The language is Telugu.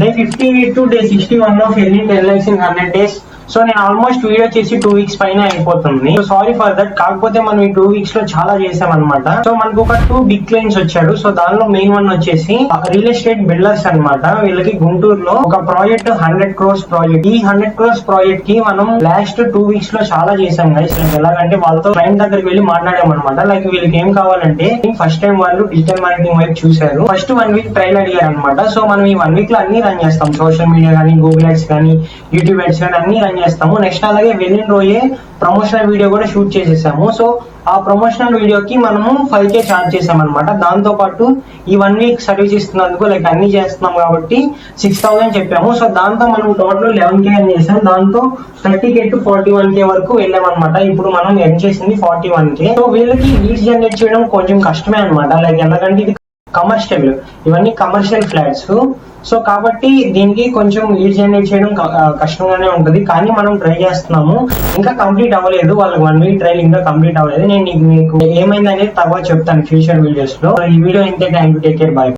Day 58 to day 61 of earning 10 lakhs in 100 days. So నేను ఆల్మోస్ట్ వీడియో చేసి 2 weeks పైన అయిపోతుంది. So sorry for that. కాకపోతే మనం ఈ 2 weeks లో చాలా చేసామన్నమాట. సో మనకు ఒక 2 big clients వచ్చాడు. సో దానిలో మెయిన్ వన్ వచ్చేసి రియల్ ఎస్టేట్ బిల్డర్స్ అన్నమాట. వీళ్ళకి గుంటూరులో ఒక ప్రాజెక్ట్ 100 crores ప్రాజెక్ట్. ఈ 100 crores ప్రాజెక్ట్ కి మనం లాస్ట్ 2 weeks లో చాలా చేసాం గైస్. ఎలాగంటే వాళ్ళతో క్లయింట్ దగ్గరికి వెళ్ళి మాట్లాడామన్నమాట. లైక్ వీళ్ళకి ఏం కావాలంటే ఫస్ట్ టైం వాళ్ళు డిజిటల్ మార్కెటింగ్ వైపు చూసారు. ఫస్ట్ 1 week ట్రైల్ అడిగారు అనమాట. సో మనం ఈ 1 week లో అన్ని రన్ చేస్తాం. సోషల్ మీడియా కానీ, గూగుల్ యాడ్స్ కానీ, యూట్యూబ్ యాడ్స్ కానీ అన్ని రన్ చేస్తాము. నెక్స్ట్ అలాగే వెళ్ళిన రోజే ప్రమోషనల్ వీడియో కూడా షూట్ చేసేసాము. సో ఆ ప్రమోషనల్ వీడియోకి మనము 5K చార్జ్ చేసాం అనమాట. దాంతో పాటు ఈ 1 week సర్వీస్ ఇస్తున్నందుకు లైక్ అన్ని చేస్తున్నాం కాబట్టి 6,000 చెప్పాము. సో దాంతో మనం టోటల్ 11K అని చేసాం. దాంతో 30K టు 41K వరకు వెళ్ళామన్నమాట. ఇప్పుడు మనం ఎర్న్ చేసింది 41K. సో వీళ్ళకి లీడ్స్ జనరేట్ చేయడం కొంచెం కష్టమే అనమాట. లైక్ ఎందుకంటే ఇది కమర్షియల్, ఇవన్నీ కమర్షియల్ ఫ్లాట్స్. సో కాబట్టి దీనికి కొంచెం లీడ్ జనరేట్ చేయడం కష్టంగానే ఉంటది. కానీ మనం ట్రై చేస్తున్నాము. ఇంకా కంప్లీట్ అవ్వలేదు. వాళ్ళకి 1 week ట్రైల్ ఇంకా కంప్లీట్ అవ్వలేదు. నేను మీకు ఏమైంది అనేది తర్వాత చెప్తాను ఫ్యూచర్ వీడియోస్ లో. ఈ వీడియో ఇంతే. Time to take care. By.